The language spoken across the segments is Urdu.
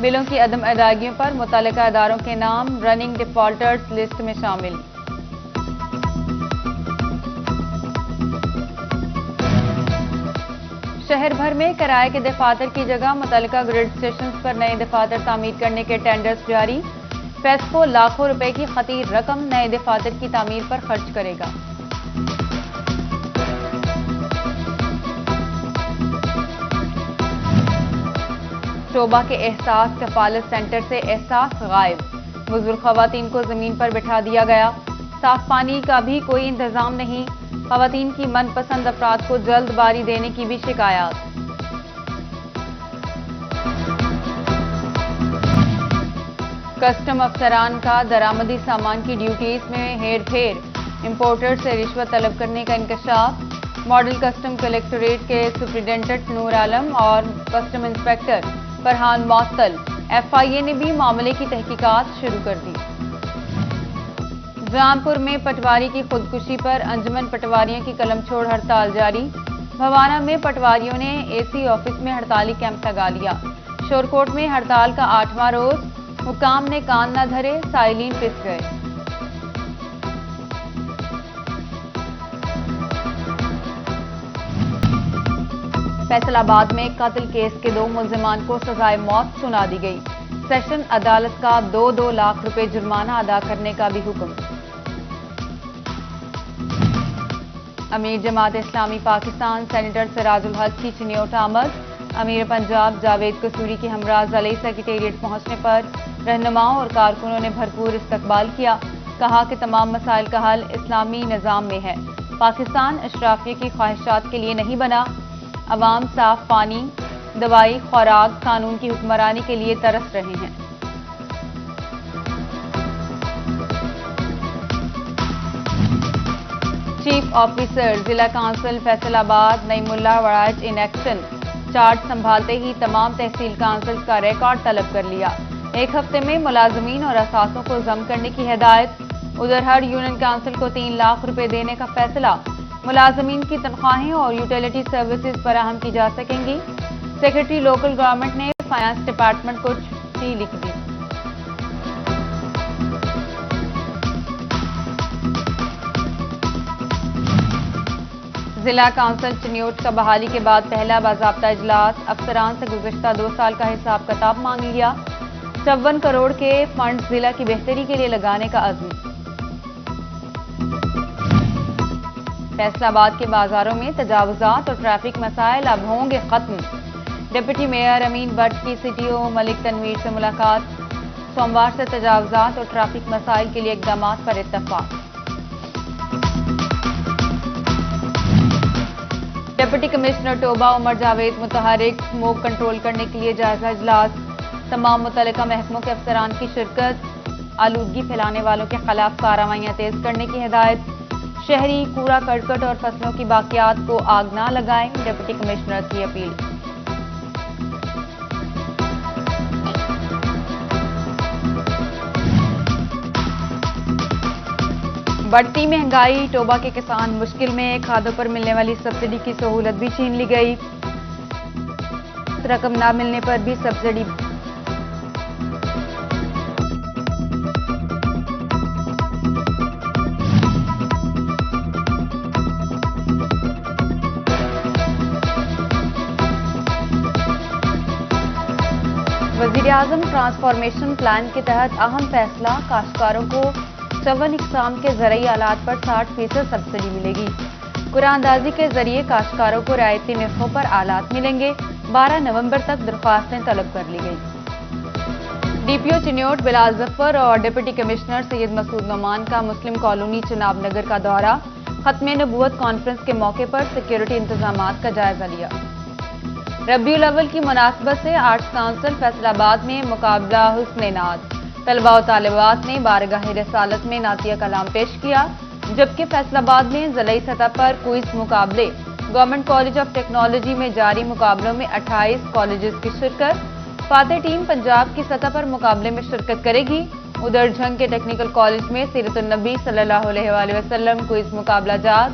بلوں کی عدم ادائیگیوں پر متعلقہ اداروں کے نام رننگ ڈیفالٹرز لسٹ میں شامل۔ شہر بھر میں کرائے کے دفاتر کی جگہ متعلقہ گریڈ اسٹیشنز پر نئے دفاتر تعمیر کرنے کے ٹینڈرز جاری۔ پیسکو لاکھوں روپے کی خطیر رقم نئے دفاتر کی تعمیر پر خرچ کرے گا۔ ٹوبہ کے احساس کفالت سینٹر سے احساس غائب، بزرگ خواتین کو زمین پر بٹھا دیا گیا۔ صاف پانی کا بھی کوئی انتظام نہیں، خواتین کی من پسند افراد کو جلد باری دینے کی بھی شکایات۔ کسٹم افسران کا درآمدی سامان کی ڈیوٹیز میں ہیر پھیر، امپورٹر سے رشوت طلب کرنے کا انکشاف۔ ماڈل کسٹم کلیکٹوریٹ کے سپرنٹینڈنٹ نور عالم اور کسٹم انسپکٹر فرحان معطل، ایف آئی اے نے بھی معاملے کی تحقیقات شروع کر دی۔ جام پور میں پٹواری کی خودکشی پر انجمن پٹواریوں کی قلم چھوڑ ہڑتال جاری۔ بھوانہ میں پٹواریوں نے اے سی آفس میں ہڑتالی کیمپ لگا لیا۔ شورکوٹ میں ہڑتال کا 8واں روز، حکام نے کان نہ دھرے، سائلین پس گئے۔ فیصل آباد میں قتل کیس کے 2 ملزمان کو سزائے موت سنا دی گئی۔ سیشن عدالت کا 2 لاکھ روپے جرمانہ ادا کرنے کا بھی حکم۔ امیر جماعت اسلامی پاکستان سینیٹر سراج الحق کی چنیوٹ آمد۔ امیر پنجاب جاوید قصوری کی ہمراہ ضلعی سیکریٹریٹ پہنچنے پر رہنماؤں اور کارکنوں نے بھرپور استقبال کیا۔ کہا کہ تمام مسائل کا حل اسلامی نظام میں ہے، پاکستان اشرافیہ کی خواہشات کے لیے نہیں بنا۔ عوام صاف پانی، دوائی، خوراک، قانون کی حکمرانی کے لیے ترس رہے ہیں۔ چیف آفیسر ضلع کونسل فیصل آباد نعیم اللہ وڑائچ ان ایکشن، چارج سنبھالتے ہی تمام تحصیل کونسلز کا ریکارڈ طلب کر لیا۔ 1 ہفتے میں ملازمین اور اثاثوں کو ضم کرنے کی ہدایت۔ ادھر ہر یونین کونسل کو 3 لاکھ روپے دینے کا فیصلہ، ملازمین کی تنخواہیں اور یوٹیلیٹی سروسز فراہم کی جا سکیں گی۔ سیکرٹری لوکل گورنمنٹ نے فائنانس ڈپارٹمنٹ کو چٹھی لکھ دی۔ ضلع کونسل چنیوٹ کا بحالی کے بعد پہلا باضابطہ اجلاس، افسران سے گزشتہ 2 سال کا حساب کتاب مانگ لیا۔ 54 کروڑ کے فنڈ ضلع کی بہتری کے لیے لگانے کا عزم۔ فیصل آباد کے بازاروں میں تجاوزات اور ٹریفک مسائل اب ہوں گے ختم۔ ڈپٹی میئر امین بٹ کی سی ٹی او ملک تنویر سے ملاقات۔ سوموار سے تجاوزات اور ٹریفک مسائل کے لیے اقدامات پر اتفاق۔ ڈپٹی کمشنر ٹوبہ عمر جاوید متحرک، اسموک کنٹرول کرنے کے لیے جائزہ اجلاس۔ تمام متعلقہ محکموں کے افسران کی شرکت۔ آلودگی پھیلانے والوں کے خلاف کارروائیاں تیز کرنے کی ہدایت۔ شہری کوڑا کرکٹ اور فصلوں کی باقیات کو آگ نہ لگائیں، ڈپٹی کمشنر کی اپیل۔ بڑھتی مہنگائی، ٹوبہ کے کسان مشکل میں، کھادوں پر ملنے والی سبسڈی کی سہولت بھی چھین لی گئی۔ رقم نہ ملنے پر بھی سبسڈی وزیراعظم ٹرانسفارمیشن پلان کے تحت اہم فیصلہ، کاشتکاروں کو 54 اقسام کے زرعی آلات پر 60% سبسڈی ملے گی۔ قرعہ اندازی کے ذریعے کاشتکاروں کو رعایتی نرخوں پر آلات ملیں گے۔ 12 نومبر تک درخواستیں طلب کر لی گئی۔ ڈی پی او چنیوٹ بلال ظفر اور ڈپٹی کمشنر سید مسعود نعمان کا مسلم کالونی چناب نگر کا دورہ، ختم نبوت کانفرنس کے موقع پر سیکیورٹی انتظامات کا جائزہ لیا۔ ربیع الاول کی مناسبت سے آرٹس کونسل فیصل آباد میں مقابلہ حسن نعت، طلباء و طالبات نے بارگاہ رسالت میں نعتیہ کلام پیش کیا، جبکہ فیصل آباد میں ضلعی سطح پر کوئز مقابلے، گورنمنٹ کالج آف ٹیکنالوجی میں جاری مقابلوں میں 28 کالجز کی شرکت۔ فاتح ٹیم پنجاب کی سطح پر مقابلے میں شرکت کرے گی۔ ادھر جھنگ کے ٹیکنیکل کالج میں سیرت النبی صلی اللہ علیہ وآلہ وسلم کوئز مقابلہ جات،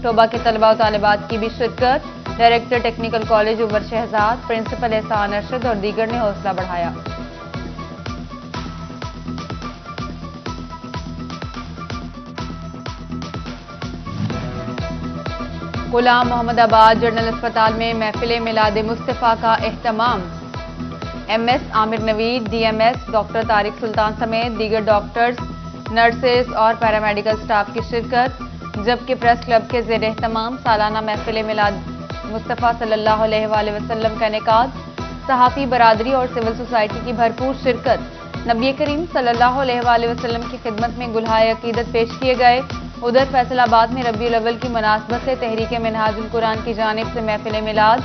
ٹوبہ کے طلباء و طالبات کی بھی شرکت۔ ڈائریکٹر ٹیکنیکل کالج عمر شہزاد، پرنسپل احسان ارشد اور دیگر نے حوصلہ بڑھایا۔ غلام محمد آباد جنرل اسپتال میں محفل میلاد مصطفیٰ کا اہتمام. M S Aamir Naveed, D M S doctor Tariq Sultan سمیت دیگر ڈاکٹرز، نرسز اور پیرامیڈیکل سٹاف کی شرکت، جبکہ پریس کلب کے زیر اہتمام سالانہ محفل میلاد مصطفیٰ صلی اللہ علیہ وآلہ وسلم کا انعقاد. صحافی برادری اور سول سوسائٹی کی بھرپور شرکت. نبی کریم صلی اللہ علیہ وآلہ وسلم کی خدمت میں گلہائے عقیدت پیش کیے گئے. ادھر فیصل آباد میں ربیع الاول کی مناسبت سے تحریک منہاج القرآن کی جانب سے محفل میلاد.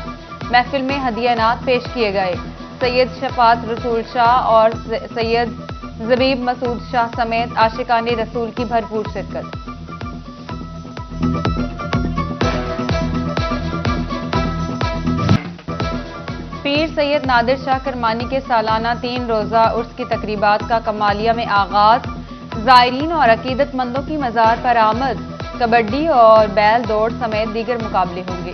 محفل میں ہدیہ نعت پیش کیے گئے. سید شفاعت رسول شاہ اور سید زبیب مسعود شاہ سمیت عاشقان رسول کی بھرپور شرکت. پیر سید نادر شاہ کرمانی کے سالانہ 3 روزہ عرس کی تقریبات کا کمالیہ میں آغاز. زائرین اور عقیدت مندوں کی مزار پر آمد. کبڈی اور بیل دوڑ سمیت دیگر مقابلے ہوں گے.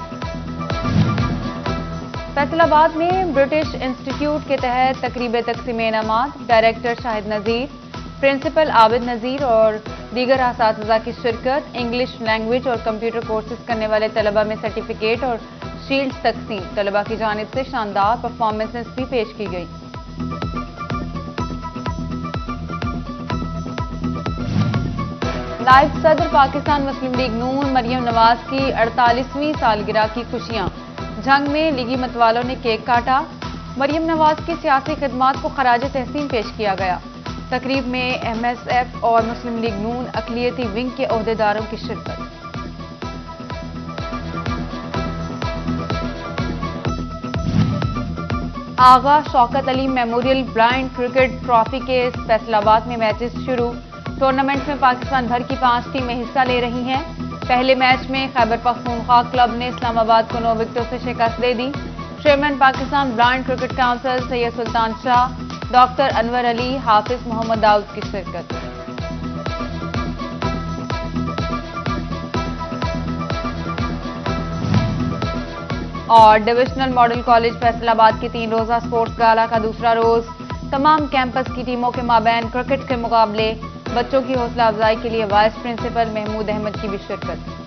فیصل آباد میں برٹش انسٹیٹیوٹ کے تحت تقریب تقسیم انعامات. ڈائریکٹر شاہد نذیر، پرنسپل عابد نذیر اور دیگر اساتذہ کی شرکت. انگلش لینگویج اور کمپیوٹر کورسز کرنے والے طلبہ میں سرٹیفکیٹ اور شیلڈز تقسیم. طلبہ کی جانب سے شاندار پرفارمنسز بھی پیش کی گئی. نائب صدر پاکستان مسلم لیگ نون مریم نواز کی 48ویں سالگرہ کی خوشیاں. جنگ میں لیگی متوالوں نے کیک کاٹا. مریم نواز کی سیاسی خدمات کو خراج تحسین پیش کیا گیا. تقریب میں ایم ایس ایف اور مسلم لیگ نون اقلیتی ونگ کے عہدیداروں کی شرکت. آغا Shaukat Ali memorial blind cricket trophy کے فیصل آباد میں میچز شروع. ٹورنامنٹ میں پاکستان بھر کی 5 ٹیمیں حصہ لے رہی ہیں. پہلے میچ میں خیبر پختونخوا کلب نے اسلام آباد کو 9 وکٹوں سے شکست دے دی. Chairman Pakistan blind cricket council Syed Sultan Shah, doctor Anwar Ali, Hafiz Muhammad داؤد کی شرکت. اور ڈویژنل ماڈل کالج فیصل آباد کی 3 روزہ سپورٹس گالا کا دوسرا روز. تمام کیمپس کی ٹیموں کے مابین کرکٹ کے مقابلے. بچوں کی حوصلہ افزائی کے لیے وائس پرنسپل محمود احمد کی بھی شرکت.